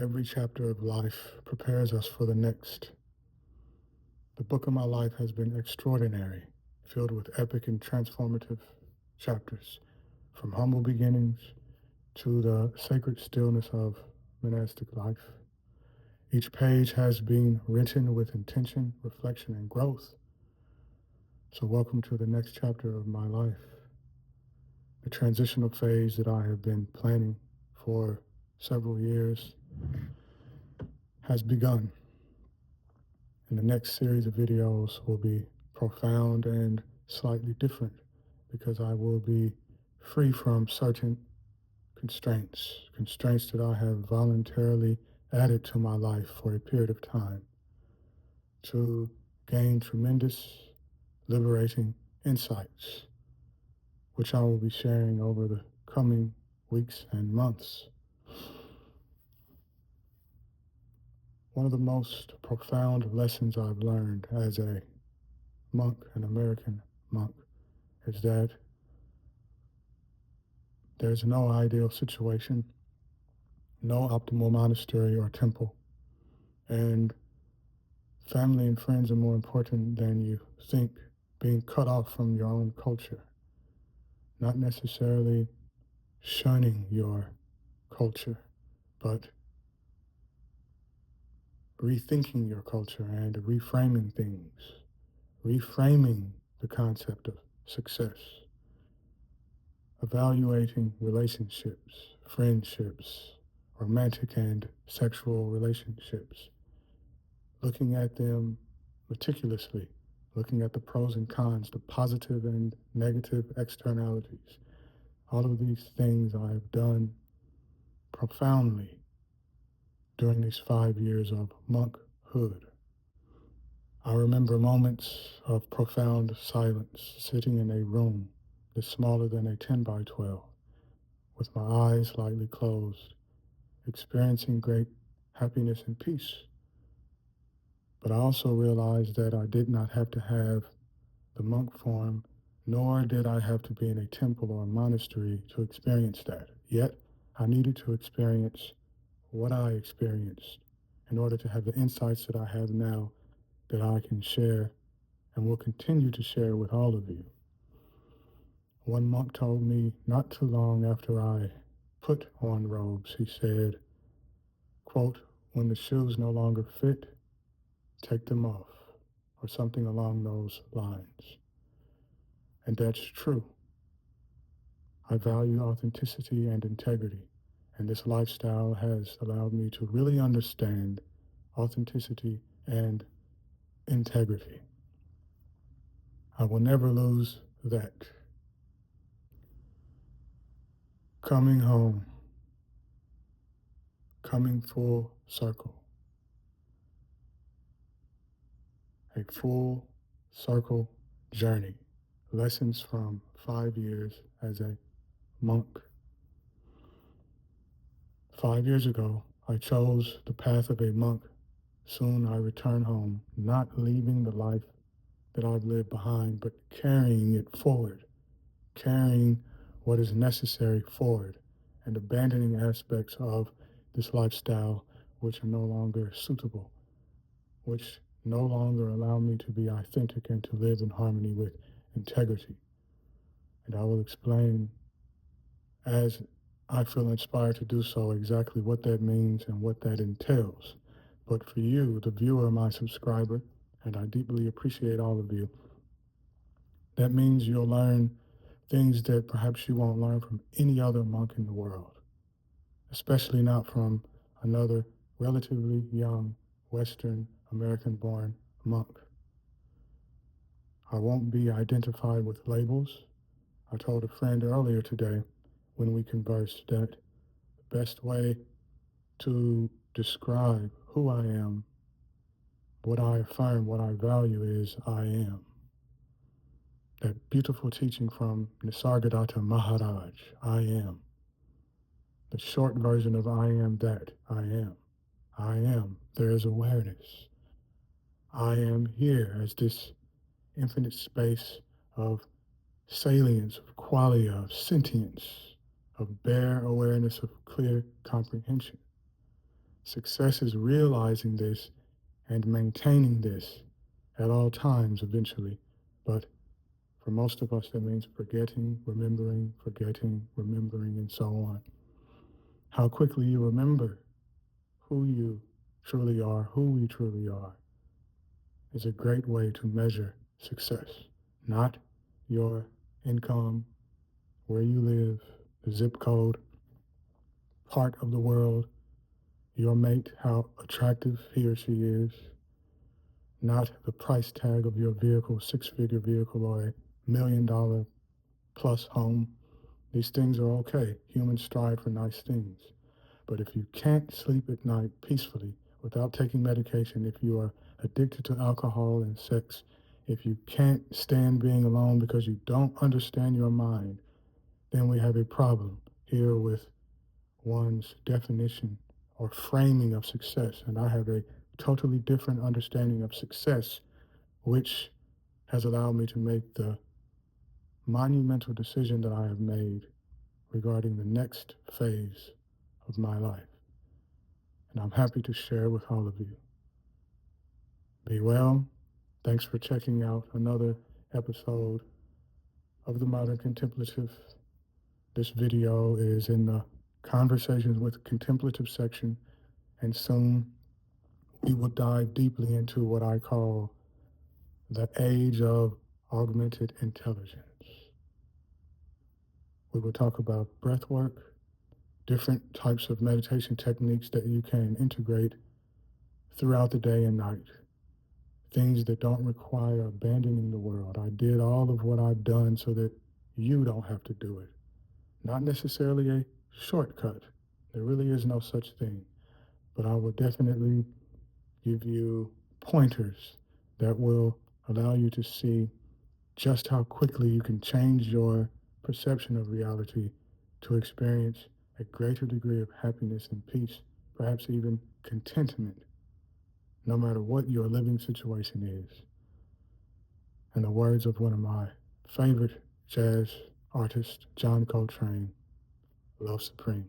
Every chapter of life prepares us for the next. The book of my life has been extraordinary, filled with epic and transformative chapters, from humble beginnings to the sacred stillness of monastic life. Each page has been written with intention, reflection, and growth. So, welcome to the next chapter of my life, the transitional phase that I have been planning for several years has begun. And the next series of videos will be profound and slightly different because I will be free from certain constraints that I have voluntarily added to my life for a period of time to gain tremendous liberating insights, which I will be sharing over the coming weeks and months. One of the most profound lessons I've learned as a monk, an American monk, is that there's no ideal situation, no optimal monastery or temple, and family and friends are more important than you think. Being cut off from your own culture, not necessarily shunning your culture, but rethinking your culture and reframing things, reframing the concept of success, evaluating relationships, friendships, romantic and sexual relationships, looking at them meticulously, looking at the pros and cons, the positive and negative externalities. All of these things I've done profoundly during these 5 years of monkhood. I remember moments of profound silence, sitting in a room that's smaller than a 10 by 12, with my eyes slightly closed, experiencing great happiness and peace. But I also realized that I did not have to have the monk form, nor did I have to be in a temple or a monastery to experience that. Yet, I needed to experience what I experienced in order to have the insights that I have now that I can share and will continue to share with all of you. One monk told me not too long after I put on robes, he said, quote, "When the shoes no longer fit, take them off," or something along those lines. And that's true. I value authenticity and integrity, and this lifestyle has allowed me to really understand authenticity and integrity. I will never lose that. Coming home, coming full circle, a full circle journey. Lessons from 5 years as a monk. 5 years ago, I chose the path of a monk. Soon I return home, not leaving the life that I've lived behind, but carrying it forward, carrying what is necessary forward, and abandoning aspects of this lifestyle which are no longer suitable, which no longer allow me to be authentic and to live in harmony with integrity. And I will explain as I feel inspired to do so exactly what that means and what that entails. But for you, the viewer, my subscriber, and I deeply appreciate all of you, that means you'll learn things that perhaps you won't learn from any other monk in the world, especially not from another relatively young Western American born monk. I won't be identified with labels. I told a friend earlier today when we conversed that the best way to describe who I am, what I affirm, what I value is I am. That beautiful teaching from Nisargadatta Maharaj, I am. The short version of I am that, I am. I am. There is awareness. I am here as this infinite space of salience, of qualia, of sentience, of bare awareness, of clear comprehension. Success is realizing this and maintaining this at all times eventually. But for most of us, that means forgetting, remembering, and so on. How quickly you remember who you truly are, who we truly are, is a great way to measure success. Not your income, where you live, the zip code, part of the world, your mate, how attractive he or she is, not the price tag of your vehicle, six-figure vehicle, or $1 million plus home. These things are okay. Humans strive for nice things. But if you can't sleep at night peacefully without taking medication, if you are addicted to alcohol and sex, if you can't stand being alone because you don't understand your mind, then we have a problem here with one's definition or framing of success. And I have a totally different understanding of success, which has allowed me to make the monumental decision that I have made regarding the next phase of my life. And I'm happy to share with all of you. Be well. Thanks for checking out another episode of the Modern Contemplative. This video is in the Conversations with Contemplative section, and soon we will dive deeply into what I call the Age of Augmented Intelligence. We will talk about breathwork, different types of meditation techniques that you can integrate throughout the day and night, things that don't require abandoning the world. I did all of what I've done so that you don't have to do it. Not necessarily a shortcut. There really is no such thing. But I will definitely give you pointers that will allow you to see just how quickly you can change your perception of reality to experience a greater degree of happiness and peace, perhaps even contentment, no matter what your living situation is. In the words of one of my favorite jazz artists, John Coltrane, love supreme.